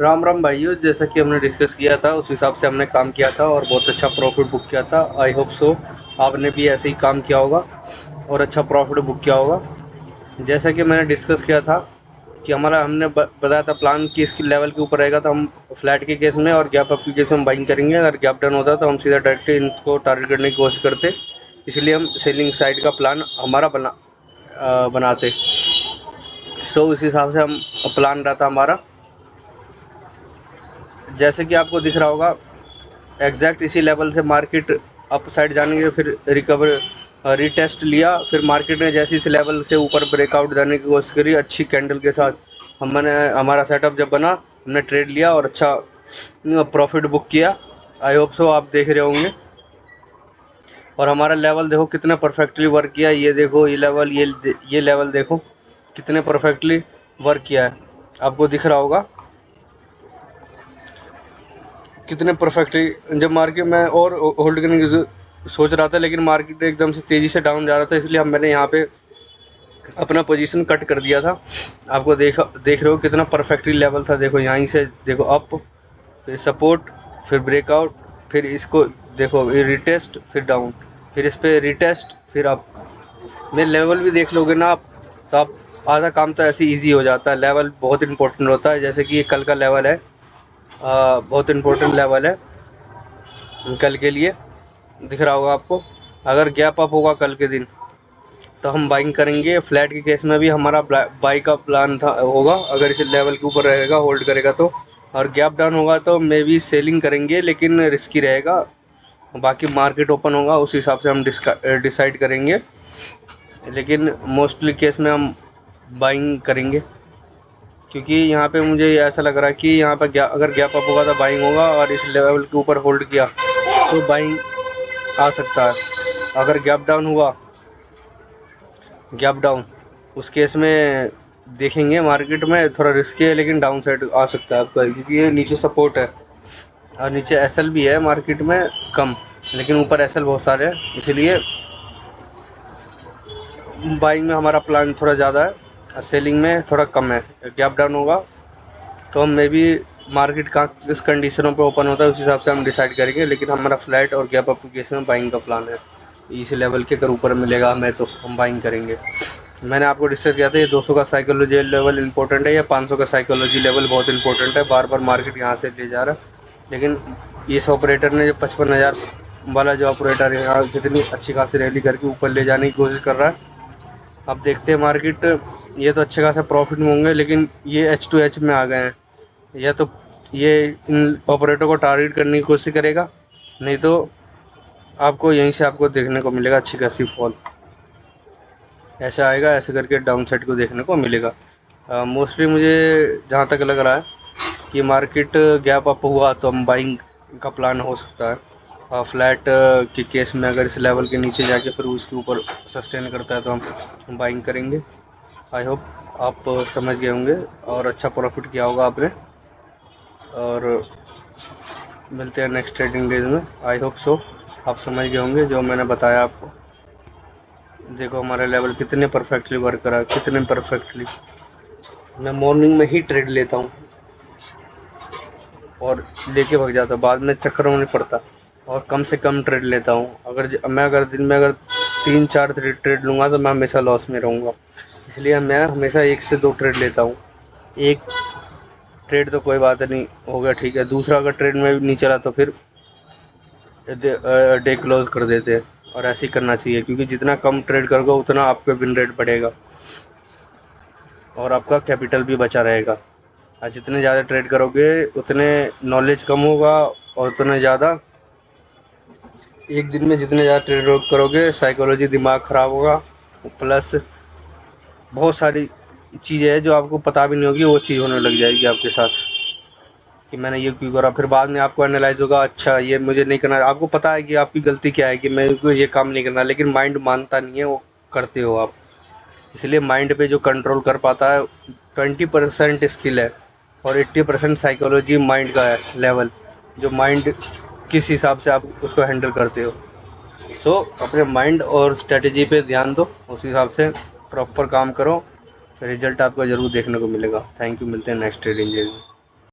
राम राम भाइयों, जैसा कि हमने डिस्कस किया था उस हिसाब से हमने काम किया था और बहुत अच्छा प्रॉफिट बुक किया था। आई होप सो आपने भी ऐसे ही काम किया होगा और अच्छा प्रॉफिट बुक किया होगा। जैसा कि मैंने डिस्कस किया था कि हमने बताया था प्लान कि इसकी लेवल के ऊपर रहेगा तो हम फ्लैट के केस में और गैप अप के केस में हम बाइंग करेंगे। अगर गैप डाउन होता तो हम सीधा डायरेक्ट इनको टारगेट करने की कोशिश करते, इसलिए हम सेलिंग साइड का प्लान हमारा बनाते। सो इस हिसाब से हम प्लान रहता हमारा। जैसे कि आपको दिख रहा होगा एग्जैक्ट इसी लेवल से मार्केट अप साइड जाने के फिर रिकवर रीटेस्ट लिया, फिर मार्केट ने जैसे इस लेवल से ऊपर ब्रेकआउट जाने की कोशिश करी अच्छी कैंडल के साथ। हमने हमारा सेटअप जब बना हमने ट्रेड लिया और अच्छा प्रॉफिट बुक किया। आई होप सो आप देख रहे होंगे। और हमारा लेवल देखो कितने परफेक्टली वर्क किया। ये देखो ये लेवल, ये लेवल देखो कितने परफेक्टली वर्क किया है, आपको दिख रहा होगा कितने परफेक्टली। जब मार्केट में और होल्ड करने की सोच रहा था लेकिन मार्केट एकदम से तेज़ी से डाउन जा रहा था, इसलिए मैंने यहाँ पे अपना पोजीशन कट कर दिया था। आपको देख रहे हो कितना परफेक्टली लेवल था। देखो यहीं से देखो अप, फिर सपोर्ट, फिर ब्रेकआउट, फिर इसको देखो ये रिटेस्ट, फिर डाउन, फिर इस पर रिटेस्ट, फिर अप। मेरे लेवल भी देख लोगे ना आप तो आप आधा काम तो ऐसे ईजी हो जाता है। लेवल बहुत इंपॉर्टेंट होता है। जैसे कि ये कल का लेवल है, बहुत इंपॉर्टेंट लेवल है कल के लिए। दिख रहा होगा आपको। अगर गैप अप होगा कल के दिन तो हम बाइंग करेंगे। फ्लैट के केस में भी हमारा बाई का प्लान था होगा अगर इस लेवल के ऊपर रहेगा होल्ड करेगा तो। और गैप डाउन होगा तो मे बी सेलिंग करेंगे लेकिन रिस्की रहेगा। बाकी मार्केट ओपन होगा उस हिसाब से हम डिसाइड करेंगे, लेकिन मोस्टली केस में हम बाइंग करेंगे। क्योंकि यहाँ पे मुझे ऐसा लग रहा है कि यहाँ पे अगर गैप अप होगा तो बाइंग होगा और इस लेवल के ऊपर होल्ड किया तो बाइंग आ सकता है। अगर गैप डाउन हुआ, गैप डाउन उस केस में देखेंगे मार्केट में थोड़ा रिस्की है लेकिन डाउन साइड आ सकता है आपका, क्योंकि ये नीचे सपोर्ट है और नीचे एसएल भी है मार्केट में कम, लेकिन ऊपर एसएल बहुत सारे हैं। इसलिए बाइंग में हमारा प्लान थोड़ा ज़्यादा है और सेलिंग में थोड़ा कम है। गैप डाउन होगा तो हम मे बी मार्केट का किस कंडीशनों पे ओपन होता है उस हिसाब से हम डिसाइड करेंगे, लेकिन हमारा फ्लैट और गैप अप केस में बाइंग का प्लान है। इस लेवल के अगर ऊपर मिलेगा हमें तो हम बाइंग करेंगे। मैंने आपको डिस्कस किया था ये 200 का साइकोलॉजी लेवल इंपॉर्टेंट है या 500 का साइकोलॉजी लेवल बहुत इंपॉर्टेंट है। बार बार मार्केट यहाँ से ले जा रहा है, लेकिन इस ऑपरेटर ने जो 55,000 वाला जो ऑपरेटर है यहाँ कितनी अच्छी खासी रैली करके ऊपर ले जाने की कोशिश कर रहा है। अब देखते हैं मार्केट, ये तो अच्छे खासा प्रॉफिट में होंगे लेकिन ये H2H में आ गए हैं। या तो ये इन ऑपरेटर को टारगेट करने की कोशिश करेगा, नहीं तो आपको यहीं से आपको देखने को मिलेगा अच्छी खासी फॉल। ऐसा आएगा, ऐसे करके डाउन साइड को देखने को मिलेगा। मोस्टली मुझे जहाँ तक लग रहा है कि मार्केट गैप अप हुआ तो हम बाइंग का प्लान हो सकता है। फ्लैट के केस में अगर इस लेवल के नीचे जाके फिर उसके ऊपर सस्टेन करता है तो हम बाइंग करेंगे। आई होप आप समझ गए होंगे और अच्छा प्रॉफिट किया होगा आपने। और मिलते हैं नेक्स्ट ट्रेडिंग डेज में। आई होप सो आप समझ गए होंगे जो मैंने बताया आपको। देखो हमारा लेवल कितने परफेक्टली वर्क करा, कितने परफेक्टली। मैं मॉर्निंग में ही ट्रेड लेता हूँ और लेके भाग जाता हूँ, बाद में चक्कर में नहीं पड़ता और कम से कम ट्रेड लेता हूँ। अगर दिन में अगर 3-4 ट्रेड लूँगा तो मैं हमेशा लॉस में रहूँगा। इसलिए मैं हमेशा 1 से 2 ट्रेड लेता हूँ। एक ट्रेड तो कोई बात नहीं, हो गया ठीक है। दूसरा अगर ट्रेड में नहीं चला तो फिर डे क्लोज कर देते हैं। और ऐसे ही करना चाहिए क्योंकि जितना कम ट्रेड करोगे उतना आपका विन रेट बढ़ेगा और आपका कैपिटल भी बचा रहेगा। और जितने ज़्यादा ट्रेड करोगे उतने नॉलेज कम होगा और उतने ज़्यादा एक दिन में जितने ज़्यादा ट्रेड करोगे साइकोलॉजी दिमाग ख़राब होगा। प्लस बहुत सारी चीज़ें हैं जो आपको पता भी नहीं होगी, वो चीज़ होने लग जाएगी आपके साथ कि मैंने ये क्यों करा। फिर बाद में आपको एनालाइज होगा अच्छा ये मुझे नहीं करना। आपको पता है कि आपकी गलती क्या है कि मेरे को ये काम नहीं करना, लेकिन माइंड मानता नहीं है, वो करते हो आप। इसलिए माइंड पे जो कंट्रोल कर पाता है 20% स्किल है और 80% साइकोलॉजी माइंड का है लेवल, जो माइंड किस हिसाब से आप उसको हैंडल करते हो। सो अपने माइंड और स्ट्रेटजी पे ध्यान दो, उस हिसाब से प्रॉपर काम करो, रिजल्ट आपको ज़रूर देखने को मिलेगा। थैंक यू, मिलते हैं नेक्स्ट ट्रेडिंग डे में।